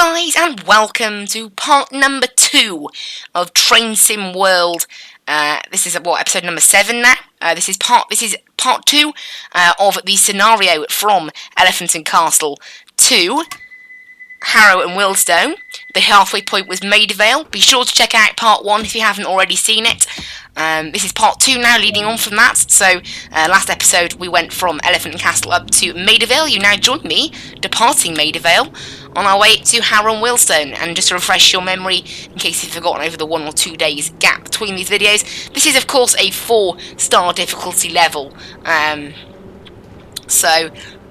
guys, and welcome to part number 2 of Train Sim World. This is episode number 7 now. This is part 2 of the scenario from Elephant and Castle 2, Harrow and Willstone. The halfway point was Maidvale. Be sure to check out part 1 if you haven't already seen it. This is part 2 now, leading on from that. So, last episode we went from Elephant and Castle up to Maidvale. You now join me, departing Maidvale, on our way to Harrow and Willstone. And just to refresh your memory, in case you've forgotten over the 1 or 2 days gap between these videos, this is of course a 4-star difficulty level.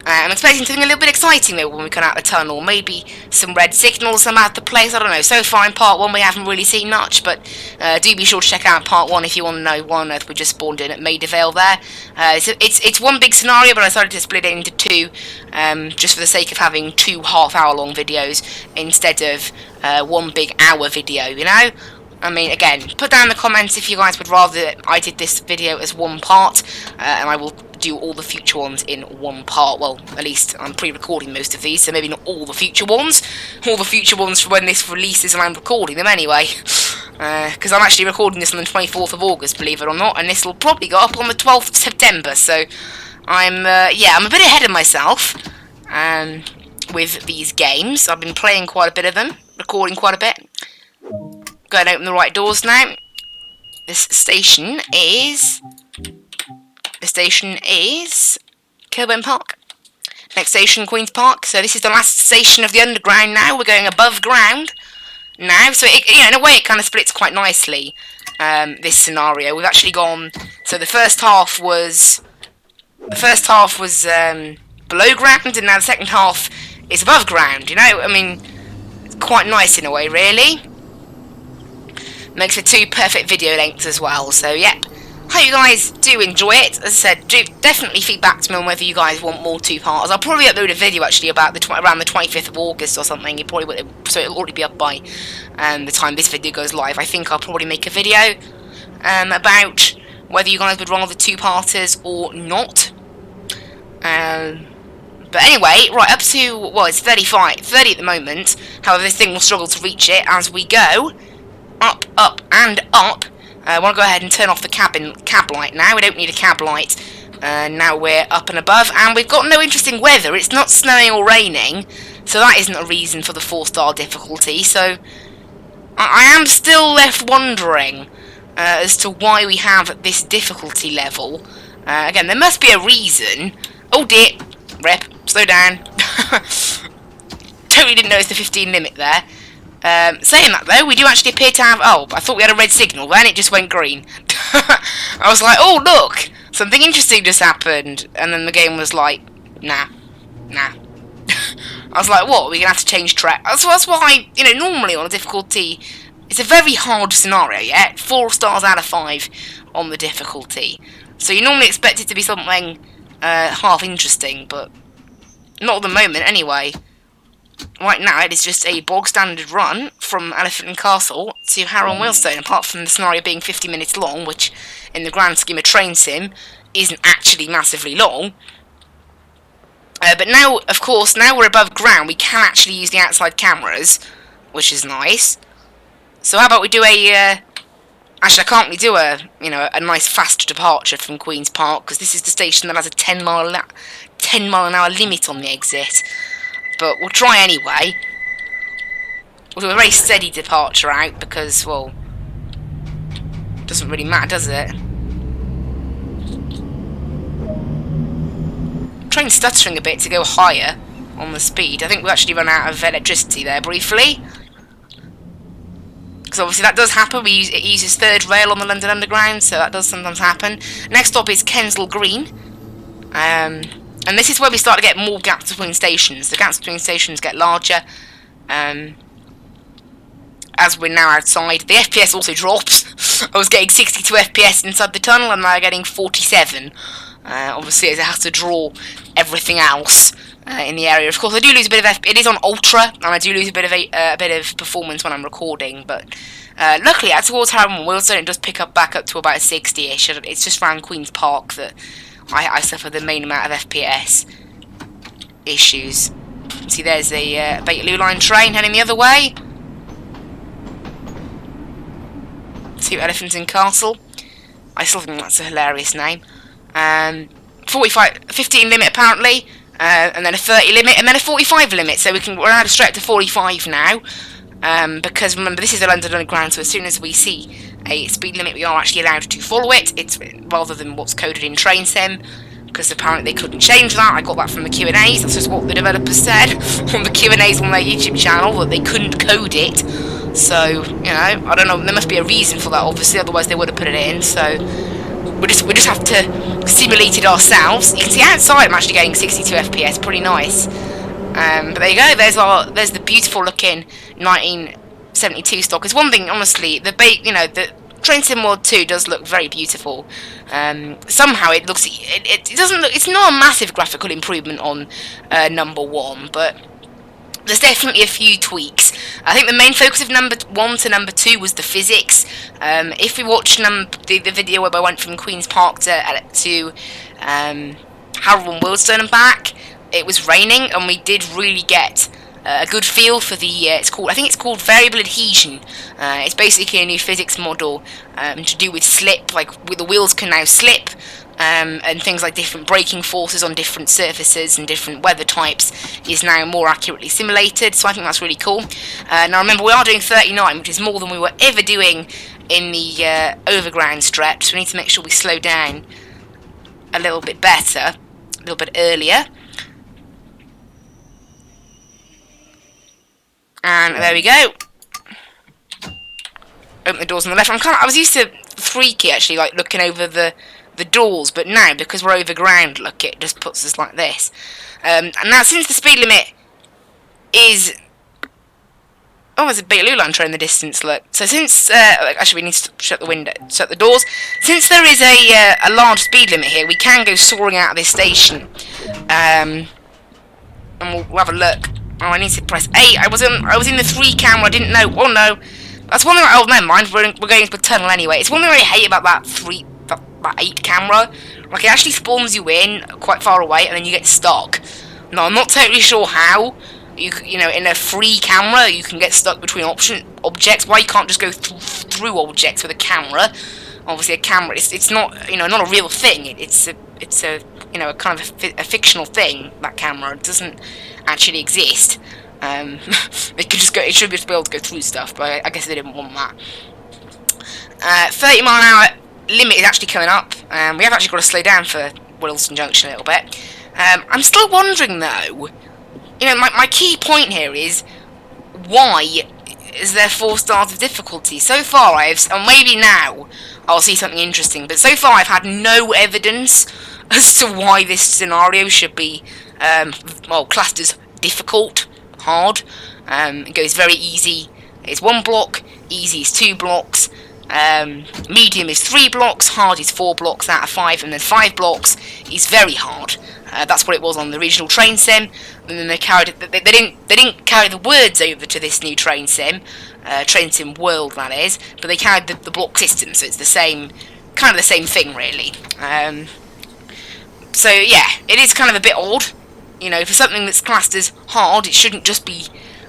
I'm expecting something a little bit exciting though when we come out the tunnel. Maybe some red signals about the place, I don't know. So far in part 1 we haven't really seen much, but do be sure to check out part 1 if you want to know why on earth we just spawned in at Maidvale there. It's one big scenario, but I decided to split it into 2, just for the sake of having 2 half-hour-long videos instead of 1 big hour video, you know? I mean, again, put down in the comments if you guys would rather I did this video as 1 part, and I will do all the future ones in 1 part. Well, at least I'm pre-recording most of these, so maybe not all the future ones. All the future ones for when this releases and I'm recording them anyway. Because I'm actually recording this on the 24th of August, believe it or not, and this will probably go up on the 12th of September, so I'm a bit ahead of myself with these games. I've been playing quite a bit of them, recording quite a bit. Go and open the right doors now. This station is Kilburn Park. Next station, Queen's Park. So this is the last station of the underground now. We're going above ground now. So in a way it kind of splits quite nicely, this scenario. We've actually gone, so the first half was below ground, and now the second half is above ground, you know? I mean, it's quite nice in a way, really. Makes for 2 perfect video lengths as well, so yep. Hope you guys do enjoy it. As I said, do definitely feedback to me on whether you guys want more 2-parters. I'll probably upload a video actually about around the 25th of August or something. So it'll already be up by the time this video goes live. I think I'll probably make a video about whether you guys would rather 2-parters or not. But anyway, right up to, well, it's 30 at the moment. However, this thing will struggle to reach it as we go up, up, and up. I want to go ahead and turn off the cab light now. We don't need a cab light. Now we're up and above, and we've got no interesting weather. It's not snowing or raining, so that isn't a reason for the 4-star difficulty. So I am still left wondering as to why we have this difficulty level. Again, there must be a reason. Oh dear, rep, slow down. Totally didn't notice the 15 limit there. Saying that though, we do actually appear to have, oh, I thought we had a red signal, then it just went green. I was like, oh look, something interesting just happened, and then the game was like, nah. I was like, what, we're gonna have to change track? So that's why, you know, normally on a difficulty, it's a very hard scenario, yeah? 4 stars out of 5 on the difficulty. So you normally expect it to be something half interesting, but not at the moment anyway. Right now, it is just a bog-standard run from Elephant and Castle to Harrow and Willstone, apart from the scenario being 50 minutes long, which, in the grand scheme of Train Sim, isn't actually massively long. But now, of course, now we're above ground, we can actually use the outside cameras, which is nice. So how about we do a... actually, I can't really do a nice fast departure from Queen's Park, because this is the station that has a 10 mile an hour limit on the exit. But we'll try anyway. We'll do a very steady departure out because, well, doesn't really matter, does it? Train's stuttering a bit to go higher on the speed. I think we actually run out of electricity there briefly. Because obviously that does happen. It uses 3rd rail on the London Underground, so that does sometimes happen. Next stop is Kensal Green. And this is where we start to get more gaps between stations. The gaps between stations get larger as we're now outside. The FPS also drops. I was getting 62 FPS inside the tunnel, and now I'm getting 47. Obviously, as it has to draw everything else in the area. Of course, I do lose a bit of FPS. It is on Ultra, and I do lose a bit of performance when I'm recording. But luckily, out towards Harrow and Willstone, it does pick up back up to about 60ish. It's just around Queen's Park that I suffer the main amount of FPS issues. You can see there's the Bakerloo line train heading the other way. Two Elephants in Castle. I still think that's a hilarious name. 15 limit apparently, and then a 30 limit, and then a 45 limit. So we're allowed to straight up to 45 now. Because remember, this is the London Underground, so as soon as we see a speed limit, we are actually allowed to follow it. It's rather than what's coded in Train Sim, because apparently they couldn't change that. I got that from the Q&As. That's just what the developers said on the Q&As on their YouTube channel, that they couldn't code it. So, you know, I don't know. There must be a reason for that, obviously. Otherwise, they would have put it in. So we just have to simulate it ourselves. You can see outside I'm actually getting 62 FPS. Pretty nice. But there you go. There's the beautiful looking 1972 stock. It's one thing, honestly. The Train Sim World 2 does look very beautiful. Somehow it looks. It doesn't look. It's not a massive graphical improvement on number 1, but there's definitely a few tweaks. I think the main focus of number 1 to number 2 was the physics. If we watch the video where I went from Queen's Park to Harrow and Wealdstone and back, it was raining, and we did really get a good feel for the. I think it's called variable adhesion. It's basically a new physics model to do with slip. Like the wheels can now slip. And things like different braking forces on different surfaces and different weather types is now more accurately simulated, so I think that's really cool. Now remember, we are doing 39, which is more than we were ever doing in the overground stretch, so we need to make sure we slow down a little bit better, a little bit earlier. And there we go. Open the doors on the left. I was used to 3 key actually, like looking over the doors, but now, because we're overground, look, it just puts us like this. And now, since the speed limit is... Oh, there's a Bakerloo line train in the distance, look. So since... actually, we need to shut the doors. Since there is a large speed limit here, we can go soaring out of this station. And we'll have a look. Oh, I need to press 8. I was in the 3 camera, I didn't know. Oh, no. That's one thing... Oh, never mind, we're going into a tunnel anyway. It's one thing I really hate about that 8 camera, like it actually spawns you in quite far away and then you get stuck. Now I'm not totally sure how you know, in a free camera you can get stuck between objects. Why you can't just go through objects with a camera? Obviously a camera, it's not, you know, not a real thing. It's a you know, a kind of a fictional thing. That camera, it doesn't actually exist. It could just go, it should be able to go through stuff, but I guess they didn't want that. 30 mile an hour limit is actually coming up. We have actually got to slow down for Wealdstone Junction a little bit. I'm still wondering though, you know, my key point here is, why is there 4 stars of difficulty? So far and maybe now I'll see something interesting, but so far I've had no evidence as to why this scenario should be, well, classed as difficult, hard. It goes very easy, it's 1 block, easy is 2 blocks, medium is 3 blocks, hard is 4 blocks out of 5, and then 5 blocks is very hard. That's what it was on the original Train Sim, and then they carried it. They didn't carry the words over to this new Train Sim, Train Sim World, that is, but they carried the block system, so it's the same, kind of the same thing, really. So yeah, it is kind of a bit odd. You know, for something that's classed as hard, it shouldn't just be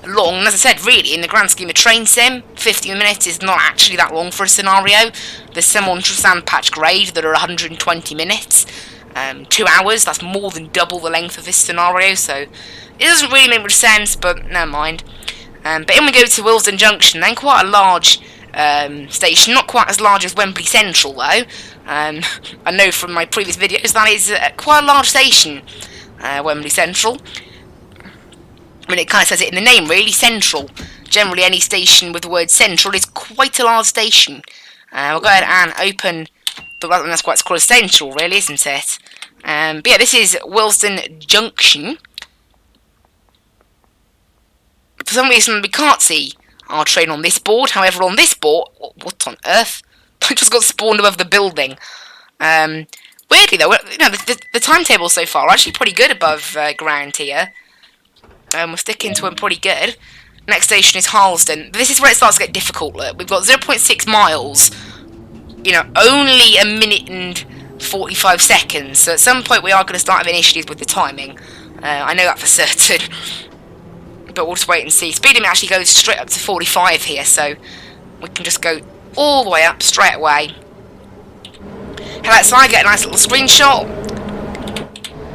long. And as I said, really, in the grand scheme of Train Sim, 15 minutes is not actually that long for a scenario. There's some on Sandpatch Grade that are 120 minutes. 2 hours, that's more than double the length of this scenario, so it doesn't really make much sense, but never mind. But in we go to Wealdstone Junction, then quite a large station, not quite as large as Wembley Central though. I know from my previous videos that is quite a large station, Wembley Central. I mean, it kind of says it in the name, really, Central. Generally, any station with the word Central is quite a large station. We'll go ahead and open, but that's quite called Central, really, isn't it? But yeah, this is Wealdstone Junction. For some reason, we can't see our train on this board. However, on this board, what on earth? I just got spawned above the building. Weirdly, though, you know, the timetable so far are actually pretty good above ground here. We're sticking to them pretty good. Next station is Harlesden. This is where it starts to get difficult. Look, we've got 0.6 miles. You know, only 1 minute and 45 seconds. So at some point we are going to start having issues with the timing. I know that for certain. but we'll just wait and see. Speed limit actually goes straight up to 45 here, so we can just go all the way up straight away. Head outside, get a nice little screenshot.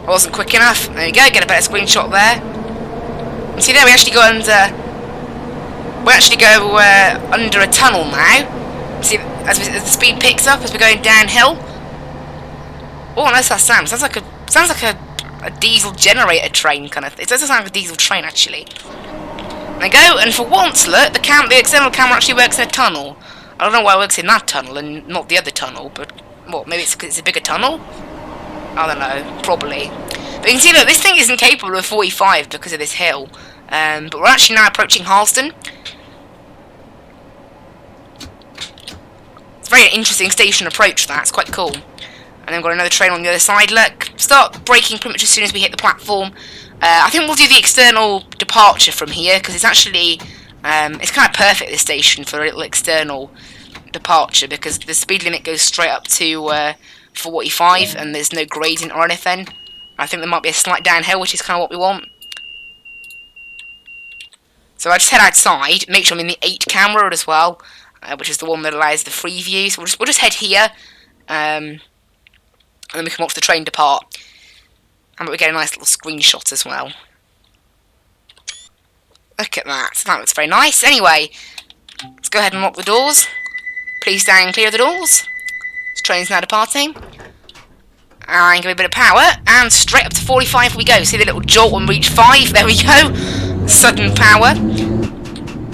I wasn't quick enough. There you go, get a better screenshot there. And see there, we actually go under. We actually go under a tunnel now. See, as the speed picks up as we're going downhill. Oh, that's that sound. Sounds like a diesel generator train kind of. It doesn't sound like a diesel train actually. There you go. And for once, look, the external camera actually works in a tunnel. I don't know why it works in that tunnel and not the other tunnel, but what? Maybe it's because it's a bigger tunnel. I don't know. Probably. But you can see, look, this thing isn't capable of 45 because of this hill. But we're actually now approaching Harleston. It's a very interesting station approach, that. It's quite cool. And then we've got another train on the other side. Look, start braking pretty much as soon as we hit the platform. I think we'll do the external departure from here, because it's actually, it's kind of perfect, this station, for a little external departure, because the speed limit goes straight up to 45, and there's no gradient or anything. I think there might be a slight downhill, which is kind of what we want. So I just head outside, make sure I'm in the 8 camera as well, which is the one that allows the free view. So we'll just head here, and then we can watch the train depart. And we get a nice little screenshot as well. Look at that. That looks very nice. Anyway, let's go ahead and lock the doors. Please stand clear of the doors. This train's now departing. And give it a bit of power. And straight up to 45 we go. See the little jolt when we reach 5? There we go. Sudden power.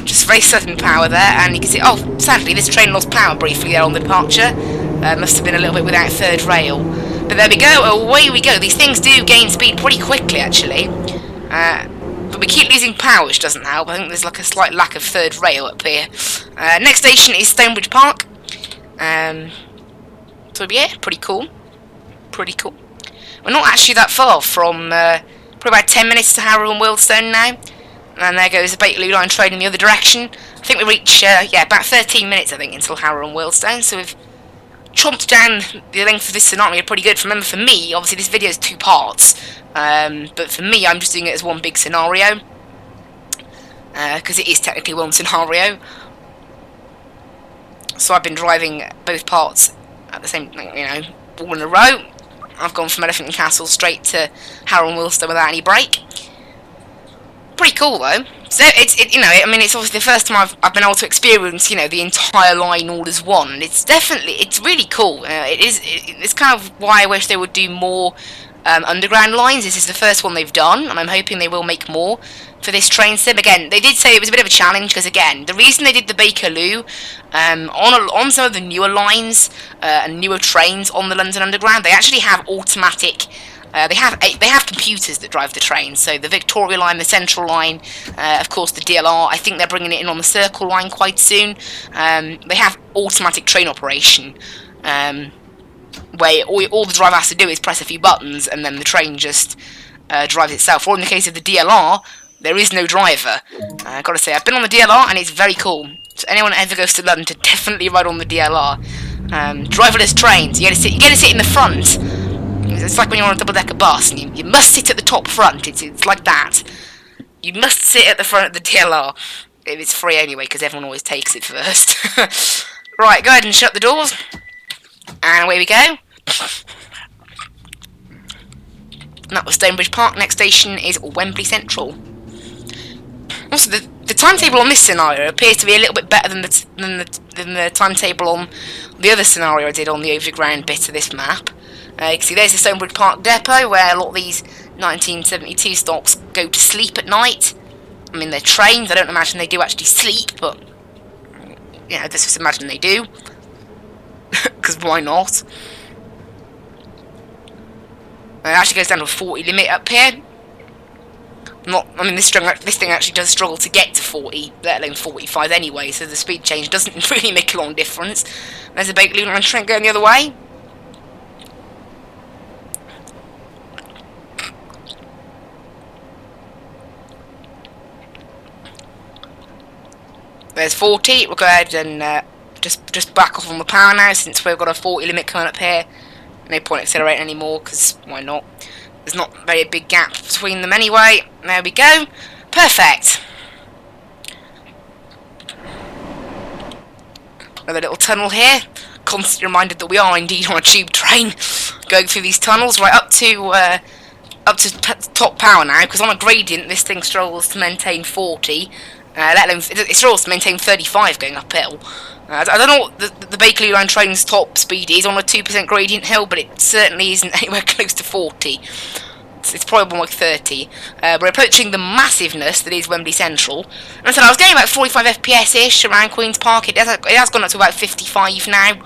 Just very sudden power there. And you can see, oh, sadly, this train lost power briefly there on the departure. Must have been a little bit without third rail. But there we go, away we go. These things do gain speed pretty quickly, actually. But we keep losing power, which doesn't help. I think there's like a slight lack of third rail up here. Next station is Stonebridge Park. So yeah, pretty cool. Pretty cool. We're not actually that far from, probably about 10 minutes to Harrow and Wealdstone now. And there goes the Bakerloo line train in the other direction. I think we reach, yeah, about 13 minutes, I think, until Harrow and Wealdstone. So we've chomped down the length of this scenario pretty good. Remember, for me, obviously this video is 2 parts, but for me, I'm just doing it as one big scenario, because it is technically one scenario. So I've been driving both parts at the same, you know, all in a row. I've gone from Elephant and Castle straight to Harrow and Wealdstone without any break. Pretty cool though. So you know, I mean, it's obviously the first time I've been able to experience, you know, the entire line all as one. It's really cool. It's kind of why I wish they would do more underground lines. This is the first one they've done, and I'm hoping they will make more for this train sim. Again, they did say it was a bit of a challenge, because again, the reason they did the Bakerloo on some of the newer lines and newer trains on the London Underground, they actually have automatic. They have computers that drive the trains. So the Victoria line, the Central line, of course the DLR. I think they're bringing it in on the Circle line quite soon. They have automatic train operation, where all the driver has to do is press a few buttons, and then the train just drives itself. Or in the case of the DLR, there is no driver. I've got to say, I've been on the DLR, and it's very cool. So anyone that ever goes to London, definitely ride on the DLR. Driverless trains. You get to sit in the front. It's like when you're on a double-decker bus, and you must sit at the top front. It's like that. You must sit at the front of the DLR. It's free anyway, because everyone always takes it first. Right, go ahead and shut the doors. And away we go. And that was Stonebridge Park. Next station is Wembley Central. Also, the timetable on this scenario appears to be a little bit better than the timetable on the other scenario I did on the overground bit of this map. You can see there's the Stonebridge Park depot, where a lot of these 1972 stops go to sleep at night. I mean, they're trains, I don't imagine they do actually sleep, but, you know, let's just imagine they do. Because why not? It actually goes down to a 40 limit up here. I mean, this thing actually does struggle to get to 40, let alone 45 anyway, so the speed change doesn't really make a long difference. There's a Bakerloo line train going the other way. There's 40. We'll go ahead and just back off on the power now, since we've got a 40 limit coming up here. No point accelerating anymore, because why not? There's not very big gap between them anyway. There we go. Perfect. Another little tunnel here. Constantly reminded that we are indeed on a tube train, going through these tunnels right up to top power now. Because on a gradient, this thing struggles to maintain 40. Let alone it struggles to maintain 35 going uphill. I don't know what the Bakerloo line train's top speed is on a 2% gradient hill, but it certainly isn't anywhere close to 40. It's probably more like 30. We're approaching the massiveness that is Wembley Central. And so I was getting about 45 FPS-ish around Queen's Park. It has gone up to about 55 now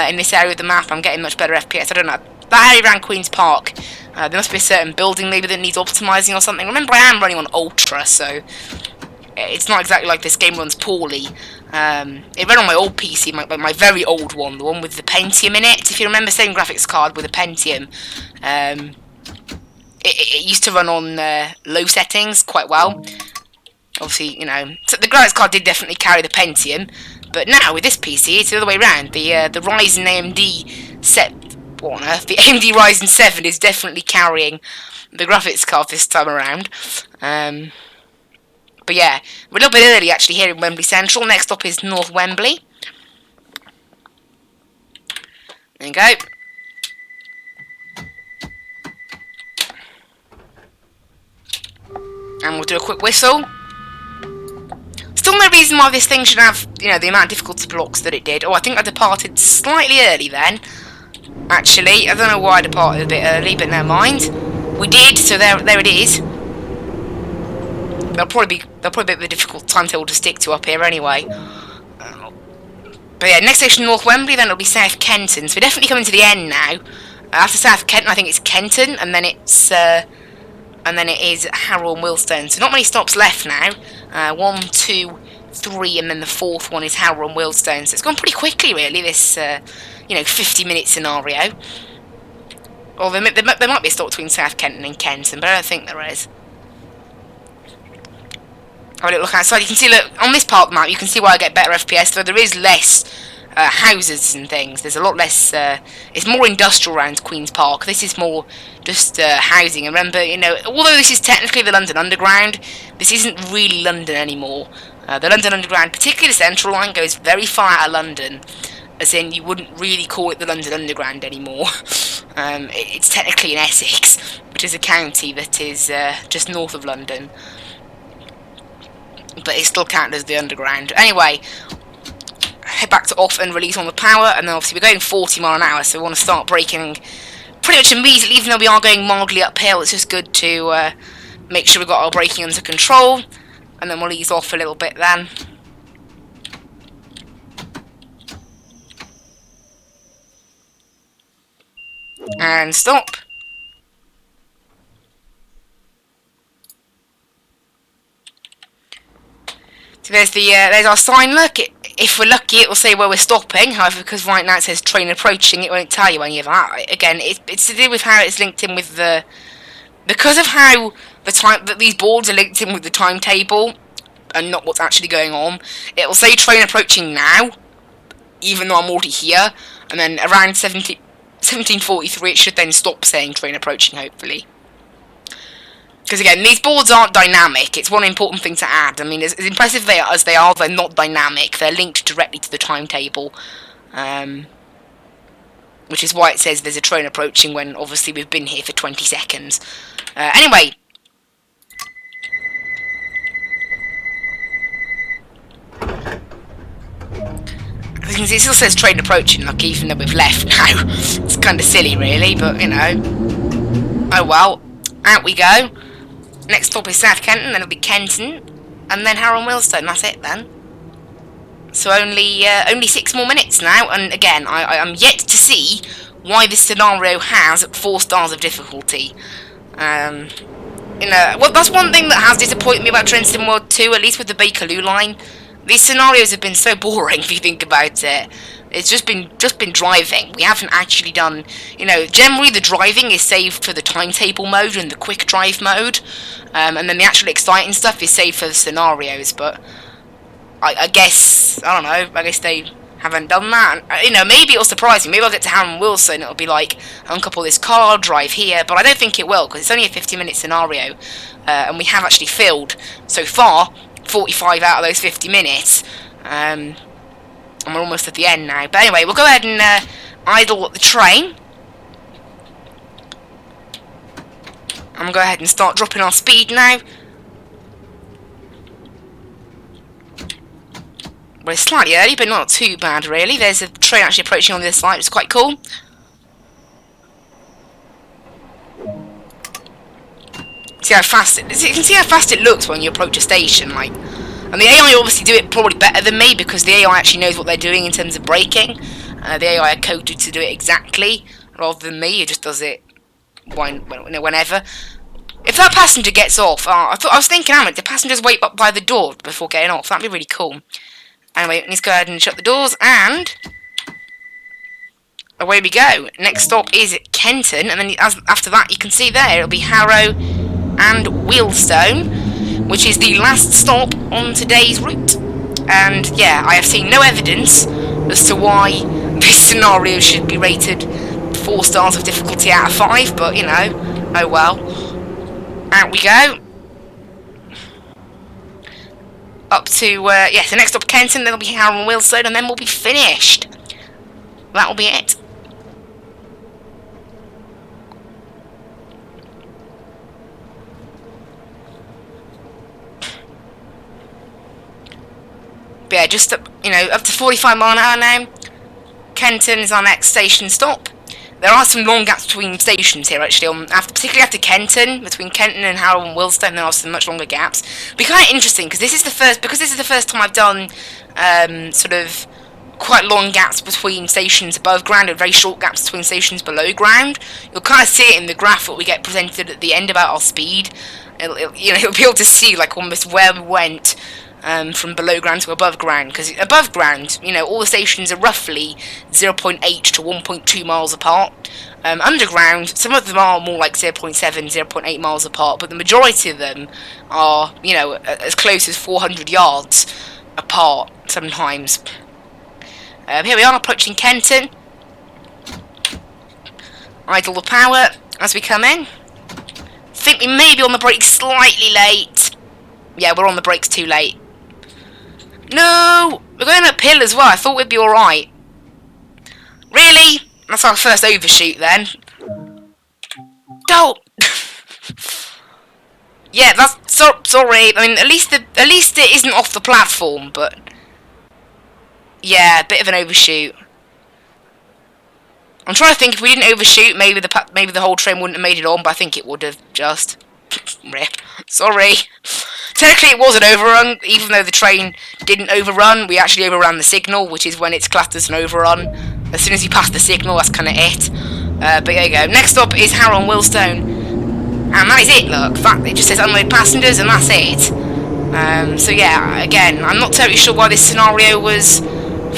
in this area of the map. I'm getting much better FPS. I don't know. That area around Queen's Park, there must be a certain building maybe that needs optimising or something. Remember, I am running on Ultra, so it's not exactly like this game runs poorly. It ran on my old PC, my very old one, the one with the Pentium in it. If you remember, same graphics card with a Pentium. It used to run on low settings quite well. Obviously, you know, so the graphics card did definitely carry the Pentium, but now with this PC, it's the other way around. The Ryzen AMD what on earth? The AMD Ryzen 7 is definitely carrying the graphics card this time around. But yeah, we're a little bit early actually here in Wembley Central. Next stop is North Wembley. There you go. And we'll do a quick whistle. Still no reason why this thing should have, you know, the amount of difficulty blocks that it did. Oh, I think I departed slightly early then. Actually, I don't know why I departed a bit early, but never mind. We did, so there it is. There'll probably be a bit of a difficult timetable to stick to up here anyway. But yeah, next station North Wembley, then it'll be South Kenton. So we're definitely coming to the end now. After South Kenton, I think it's Kenton, and then it's and then it is Harrow and Willstone. So not many stops left now. 1, 2, 3, and then the fourth one is Harrow and Willstone. So it's gone pretty quickly, really. This 50-minute scenario. Or there might be a stop between South Kenton and Kenton, but I don't think there is. Have a little look outside. You can see, look, on this part of the map, you can see why I get better FPS, though there is less houses and things. There's a lot less, it's more industrial around Queen's Park. This is more just housing. And remember, you know, although this is technically the London Underground, this isn't really London anymore. The London Underground, particularly the Central Line, goes very far out of London, as in you wouldn't really call it the London Underground anymore. It's technically in Essex, which is a county that is just north of London. But it's still counted as the Underground. Anyway, head back to off and release on the power, and then obviously we're going 40 miles an hour, so we want to start braking pretty much immediately, even though we are going mildly uphill. It's just good to make sure we've got our braking under control, and then we'll ease off a little bit then. And stop. So there's our sign. Look, if we're lucky, it will say where we're stopping. However, because right now it says train approaching, it won't tell you any of that. Again, it's to do with how it's linked in with the, because of how the time that these boards are linked in with the timetable and not what's actually going on. It will say train approaching now, even though I'm already here, and then around 1743 it should then stop saying train approaching, hopefully. Because again, these boards aren't dynamic. It's one important thing to add. I mean, as impressive as they are, they're not dynamic. They're linked directly to the timetable. Which is why it says there's a train approaching when obviously we've been here for 20 seconds. Anyway. As you can see, it still says train approaching, like, even though we've left now. It's kind of silly, really, but, you know. Oh well. Out we go. Next stop is South Kenton, then it'll be Kenton, and then Harrow and Willstone. That's it then. So only 6 more minutes now, and again, I'm yet to see why this scenario has 4 stars of difficulty. Well, that's one thing that has disappointed me about Train Sim World 2, at least with the Bakerloo line. These scenarios have been so boring if you think about it. It's just been driving. We haven't actually done, you know, generally the driving is saved for the timetable mode and the quick drive mode, and then the actual exciting stuff is saved for the scenarios, but I guess, I don't know, I guess they Haven't done that. And, you know, maybe it'll surprise me. Maybe I'll get to Harrow and Wilson and it'll be like, uncouple this car, drive here. But I don't think it will, because it's only a 50-minute scenario. And we have actually filled, so far, 45 out of those 50 minutes. And we're almost at the end now. But anyway, we'll go ahead and idle the train. I'm going to go ahead and start dropping our speed now. Well, it's slightly early, but not too bad, really. There's a train actually approaching on this side, which is quite cool. See how fast you can see how fast it looks when you approach a station, like. And the AI obviously do it probably better than me, because the AI actually knows what they're doing in terms of braking. The AI are coded to do it exactly, rather than me, who just does it whenever. If that passenger gets off, I was thinking, how the passengers wait up by the door before getting off. That'd be really cool. Anyway, let's go ahead and shut the doors, and away we go. Next stop is Kenton, and then after that, you can see there, it'll be Harrow and Wealdstone, which is the last stop on today's route. And yeah, I have seen no evidence as to why this scenario should be rated 4 stars of difficulty out of 5, but you know, oh well. Out we go. Up to, yes, the next stop Kenton, then it'll be Harrow and Wealdstone, and then we'll be finished. That'll be it. But yeah, just up, you know, up to 45 mile an hour now. Kenton is our next station stop. There are some long gaps between stations here, actually, particularly after Kenton, between Kenton and Harrow and Wealdstone. There are some much longer gaps. It'll be kind of interesting because this is the first time I've done sort of quite long gaps between stations above ground and very short gaps between stations below ground. You'll kind of see it in the graph that we get presented at the end about our speed. You'll be able to see like almost where we went. From below ground to above ground, because above ground, you know, all the stations are roughly 0.8 to 1.2 miles apart. Underground, some of them are more like 0.7, 0.8 miles apart, but the majority of them are, you know, as close as 400 yards apart sometimes. Here we are approaching Kenton. Idle the power as we come in. Think we may be on the brakes slightly late. Yeah, we're on the brakes too late. No! We're going uphill as well. I thought we'd be alright. Really? That's our first overshoot then. Don't! Yeah, that's... sorry. I mean, at least it isn't off the platform, but... Yeah, a bit of an overshoot. I'm trying to think, if we didn't overshoot, maybe the whole train wouldn't have made it on, but I think it would have, just. Rip. Sorry. Technically it was an overrun, even though the train didn't overrun. We actually overran the signal, which is when it's classed as an overrun. As soon as you pass the signal, that's kind of it. But there you go. Next up is Harrow and Wealdstone. And that is it, look. It just says unload passengers, and that's it. So yeah, again, I'm not totally sure why this scenario was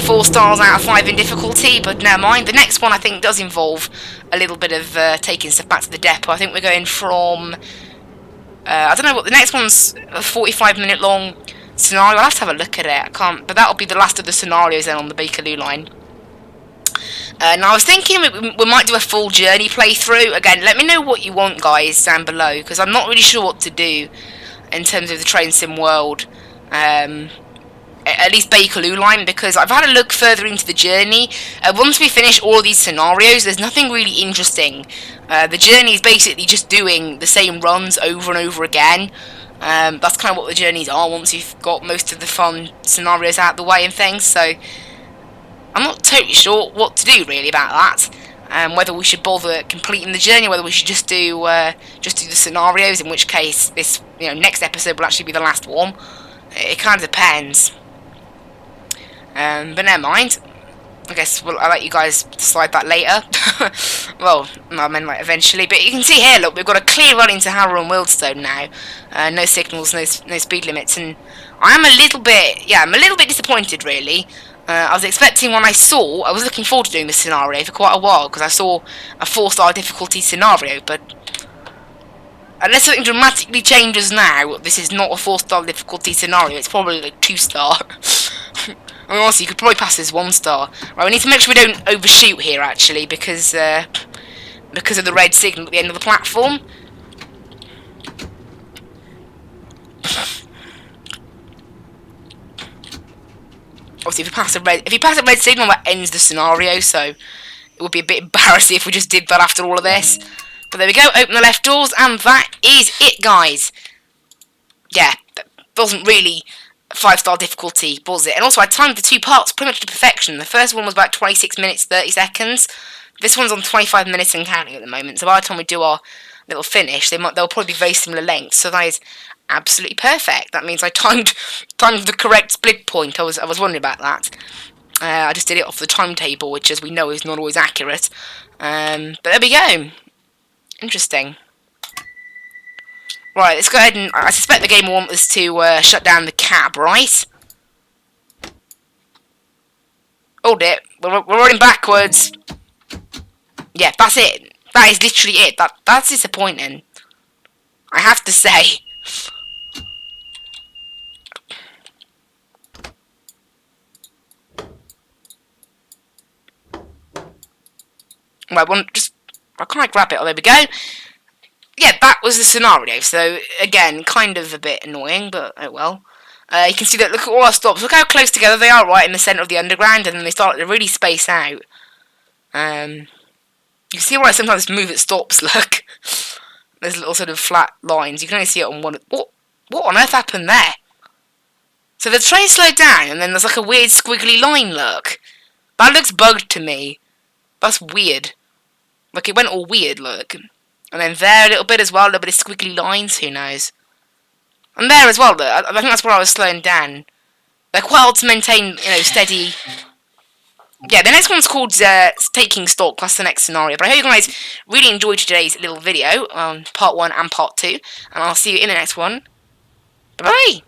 4 stars out of 5 in difficulty, but never mind. The next one I think does involve a little bit of taking stuff back to the depot. I think we're going from... I don't know what the next one's, a 45-minute long scenario. I'll have to have a look at it. I can't, but that'll be the last of the scenarios then on the Bakerloo line. Now I was thinking we might do a full journey playthrough. Again, let me know what you want, guys, down below, because I'm not really sure what to do in terms of the train sim world. At least Bakerloo line, because I've had a look further into the journey. Once we finish all of these scenarios, there's nothing really interesting. The journey is basically just doing the same runs over and over again. That's kind of what the journeys are once you've got most of the fun scenarios out of the way and things. So I'm not totally sure what to do really about that. Whether we should bother completing the journey, whether we should just do the scenarios, in which case this next episode will actually be the last one. It kind of depends. But never mind. I guess I'll let you guys decide that later. Well, I mean, like, eventually. But you can see here, look, we've got a clear run into Harrow and Wealdstone now. No signals, no speed limits, and I'm a little bit disappointed, really. I was expecting I was looking forward to doing this scenario for quite a while, because I saw a 4-star difficulty scenario, but unless something dramatically changes now, this is not a 4-star difficulty scenario. It's probably like 2-star. I mean, honestly, you could probably pass this 1 star. Right, we need to make sure we don't overshoot here, actually, because of the red signal at the end of the platform. Obviously, if you pass a red signal, that ends the scenario. So it would be a bit embarrassing if we just did that after all of this. But there we go. Open the left doors, and that is it, guys. Yeah, that wasn't really 5-star difficulty, was it? And also, I timed the 2 parts pretty much to perfection. The first one was about 26 minutes, 30 seconds. This one's on 25 minutes and counting at the moment. So by the time we do our little finish, they'll probably be very similar lengths. So that is absolutely perfect. That means I timed the correct split point. I was wondering about that. I just did it off the timetable, which, as we know, is not always accurate. But there we go. Interesting. Right, let's go ahead and... I suspect the game will want us to shut down the cab, right? Hold it. We're running backwards. Yeah, that's it. That is literally it. That's disappointing. I have to say. Right, why can't I grab it? Oh, there we go. Yeah, that was the scenario. So, again, kind of a bit annoying, but oh well. You can see that, look at all our stops. Look how close together they are, right in the centre of the underground, and then they start to really space out. You can see why I sometimes move at stops, look. There's little sort of flat lines. You can only see it on one... What on earth happened there? So the train slowed down, and then there's like a weird squiggly line, look. That looks bugged to me. That's weird. Like, it went all weird, look. And then there a little bit as well, a little bit of squiggly lines, who knows. And there as well, look. I think that's where I was slowing down. They're quite hard to maintain, steady... Yeah, the next one's called Taking Stock. That's the next scenario. But I hope you guys really enjoyed today's little video, part 1 and part 2. And I'll see you in the next one. Bye-bye!